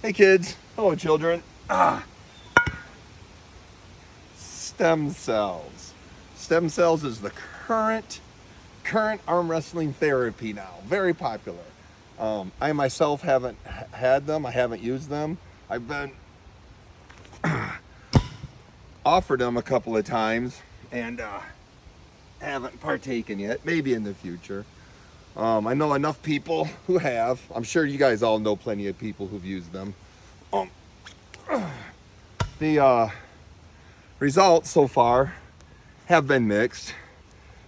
Hey kids, hello children. Stem cells. Stem cells is the current arm wrestling therapy now. Very popular. I myself haven't had them. I haven't used them. I've been offered them a couple of times and haven't partaken yet. Maybe in the future. I know enough people who have. I'm sure you guys all know plenty of people who've used them. The results so far have been mixed.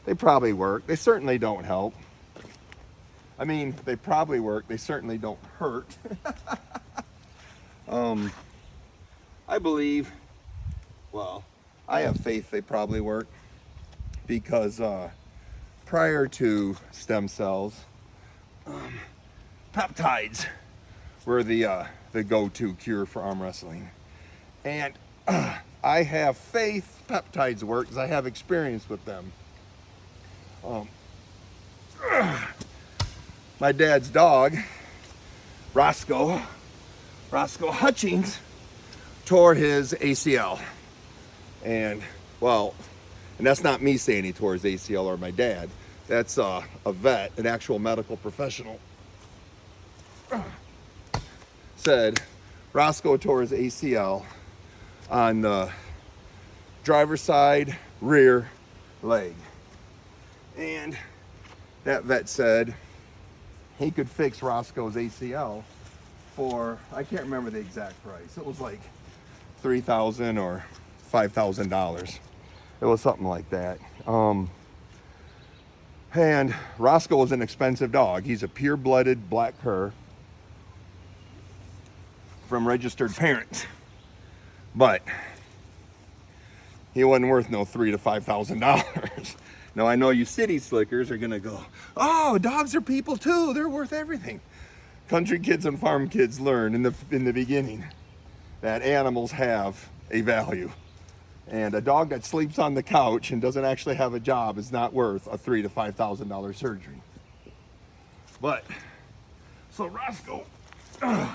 They probably work. They certainly don't help. I mean, they probably work. They certainly don't hurt. I believe, well, I have faith they probably work because prior to stem cells, peptides were the go-to cure for arm wrestling. And I have faith peptides work because I have experience with them. My dad's dog, Roscoe Hutchings, tore his ACL. And, well, and that's not me saying he tore his ACL or my dad. That's a vet, an actual medical professional, said Roscoe tore his ACL on the driver's side rear leg. And that vet said he could fix Roscoe's ACL for, I can't remember the exact price. It was like $3,000 or $5,000. It was something like that. And Roscoe was an expensive dog. He's a pure-blooded black cur from registered parents. But he wasn't worth no $3,000 to $5,000. Now I know you city slickers are gonna go, oh, dogs are people too. They're worth everything. Country kids and farm kids learn in the beginning that animals have a value. And a dog that sleeps on the couch and doesn't actually have a job is not worth a $3,000 to $5,000 surgery. But, so Roscoe, right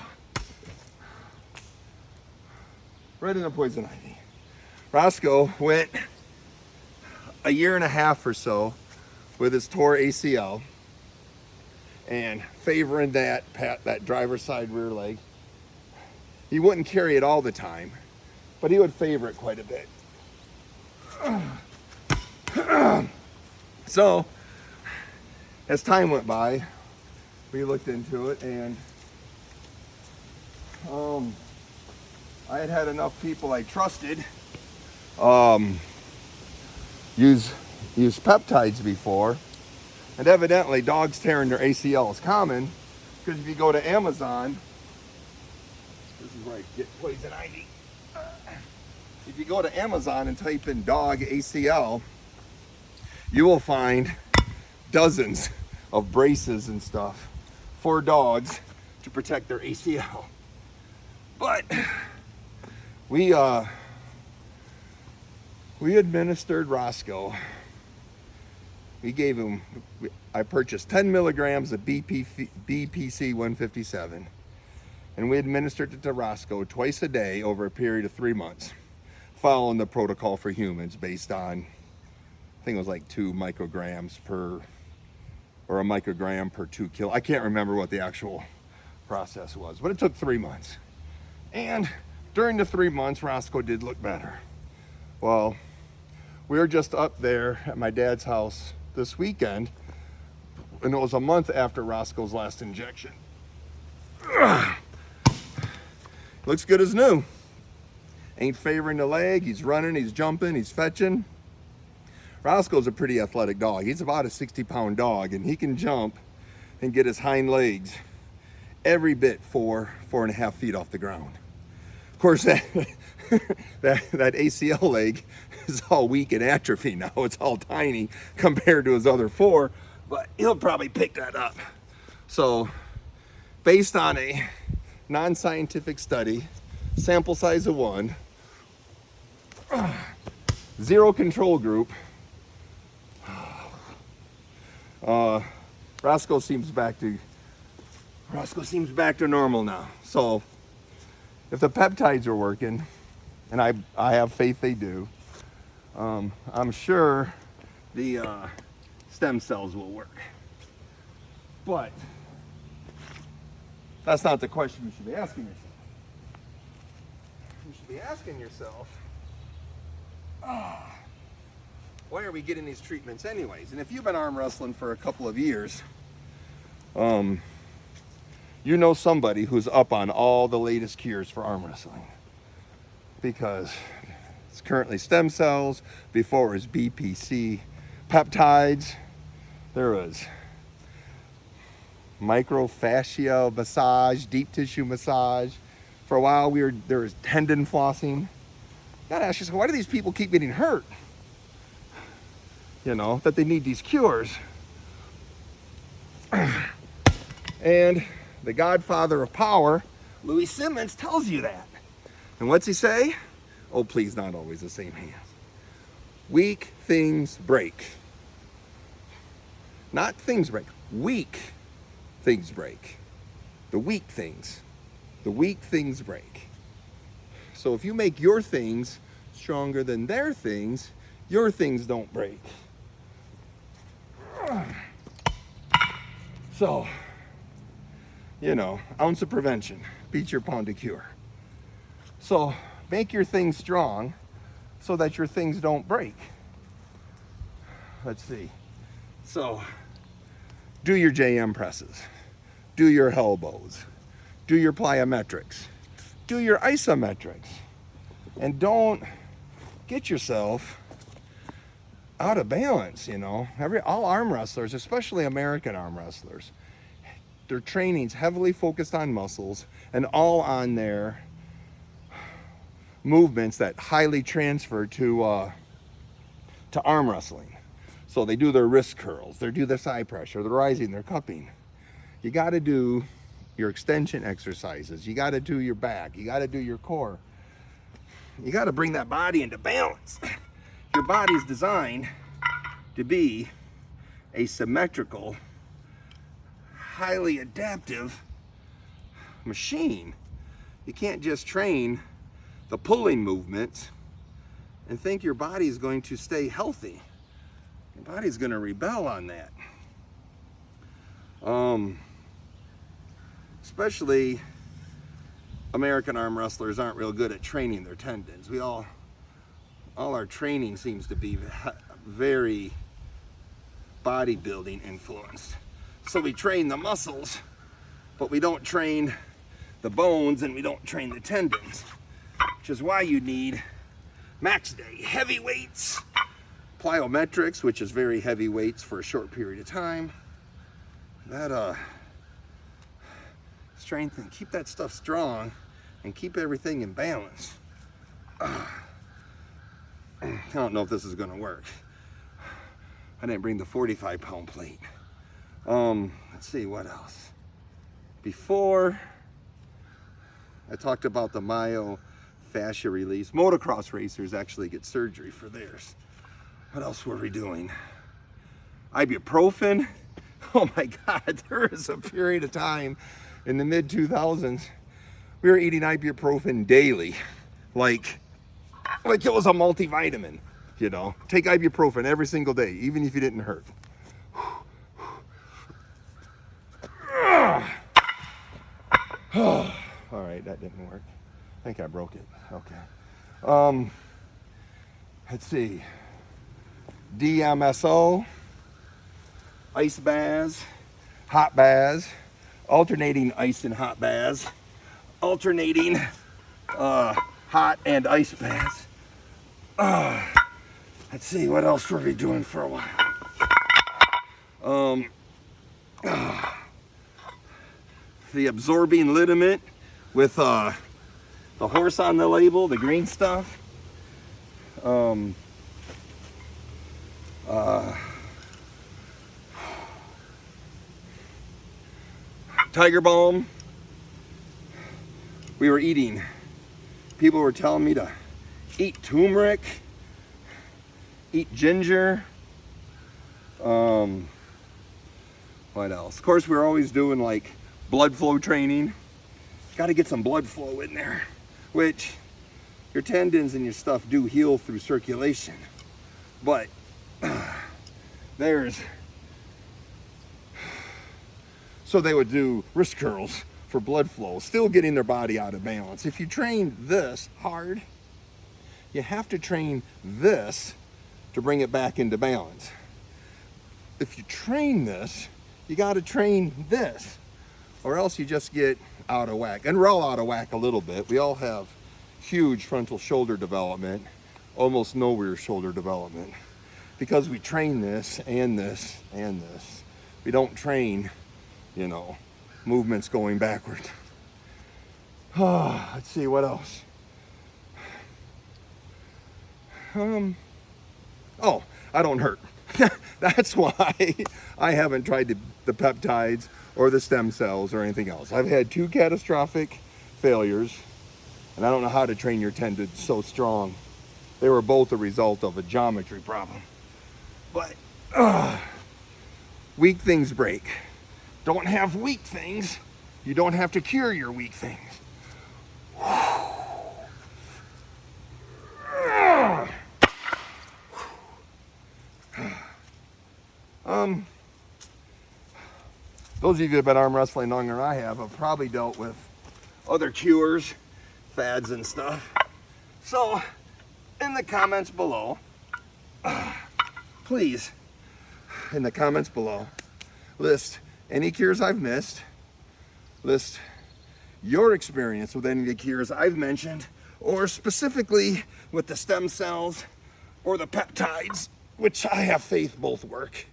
in the poison ivy. Roscoe went a year and a half or so with his tore ACL and favoring that driver's side rear leg. He wouldn't carry it all the time, but he would favor it quite a bit. So, as time went by, we looked into it, and I had enough people I trusted use peptides before, and evidently dogs tearing their ACL is common, because if you go to Amazon, this is where I get poison ivy. If you go to Amazon and type in dog ACL, you will find dozens of braces and stuff for dogs to protect their ACL. But we administered Roscoe. We gave him, I purchased 10 milligrams of BPC 157, and we administered it to Roscoe twice a day over a period of 3 months, following the protocol for humans based on, I think it was like 2 micrograms per, or a microgram per 2 kilo. I can't remember what the actual process was, but it took 3 months. And during the 3 months, Roscoe did look better. Well, we were just up there at my dad's house this weekend, and it was a month after Roscoe's last injection. Looks good as new. Ain't favoring the leg. He's running, he's jumping, he's fetching. Roscoe's a pretty athletic dog. He's about a 60-pound dog, and he can jump and get his hind legs every bit 4.5 feet off the ground. Of course, that ACL leg is all weak and atrophy now. It's all tiny compared to his other 4, but he'll probably pick that up. So, based on a non-scientific study, sample size of 1, 0 control group, Roscoe seems back to normal now. So if the peptides are working, and I have faith they do, I'm sure the stem cells will work. But that's not the question you should be asking yourself. You should be asking yourself, why are we getting these treatments anyways? And if you've been arm wrestling for a couple of years, you know somebody who's up on all the latest cures for arm wrestling. Because it's currently stem cells, before it was BPC, peptides, there was microfascial massage, deep tissue massage. For a while there was tendon flossing. You gotta ask yourself, why do these people keep getting hurt? You know, that they need these cures. And the godfather of power, Louis Simmons, tells you that. And what's he say? Oh, please, not always the same hands. Weak things break. Not things break. Weak things break. The weak things break. So if you make your things stronger than their things, your things don't break. So, you know, ounce of prevention beats your pound of cure. So make your things strong so that your things don't break. Let's see. So do your JM presses, do your elbows, do your plyometrics, do your isometrics, and don't get yourself out of balance. You know, all arm wrestlers, especially American arm wrestlers, their training's heavily focused on muscles and all on their movements that highly transfer to arm wrestling. So they do their wrist curls, they do their side pressure, they're rising, they're cupping. You got to do your extension exercises. You got to do your back. You got to do your core. You got to bring that body into balance. Your body's designed to be a symmetrical, highly adaptive machine. You can't just train the pulling movements and think your body is going to stay healthy. Your body's going to rebel on that. Especially American arm wrestlers aren't real good at training their tendons. All our training seems to be very bodybuilding influenced. So we train the muscles, but we don't train the bones and we don't train the tendons, which is why you need max day, heavy weights, plyometrics, which is very heavy weights for a short period of time. That strength, and keep that stuff strong and keep everything in balance. I don't know if this is going to work. I didn't bring the 45-pound plate. Let's see what else. Before I talked about the myofascia release, motocross racers actually get surgery for theirs. What else were we doing? Ibuprofen. Oh my God, there was a period of time in the mid-2000s we were eating ibuprofen daily, like it was a multivitamin. You know, take ibuprofen every single day, even if you didn't hurt. All right, that didn't work. I think I broke it. Okay. Let's see. DMSO, ice baths, hot baths, alternating ice and hot baths, alternating hot and ice baths. Let's see, what else were we doing for a while? The absorbing liniment with the horse on the label, the green stuff. Tiger balm. We were eating. People were telling me to eat turmeric, eat ginger. What else? Of course, we were always doing like blood flow training, got to get some blood flow in there, which your tendons and your stuff do heal through circulation. But so they would do wrist curls for blood flow, still getting their body out of balance. If you train this hard, you have to train this to bring it back into balance. If you train this, you got to train this, or else you just get out of whack. And we're all out of whack a little bit. We all have huge frontal shoulder development, almost no rear shoulder development, because we train this and this and this. We don't train, you know, movements going backward. Let's see, what else? Oh, I don't hurt. That's why I haven't tried the peptides or the stem cells or anything else. I've had 2 catastrophic failures, and I don't know how to train your tendons so strong. They were both a result of a geometry problem. But weak things break. Don't have weak things. You don't have to cure your weak things. Those of you that have been arm wrestling longer than I have probably dealt with other cures, fads and stuff. So, in the comments below, please, in the comments below, list any cures I've missed, list your experience with any of the cures I've mentioned, or specifically with the stem cells or the peptides, which I have faith both work.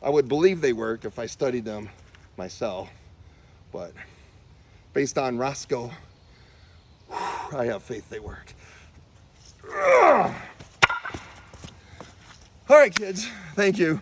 I would believe they work if I studied them myself, but based on Roscoe, I have faith they work. All right, kids, thank you.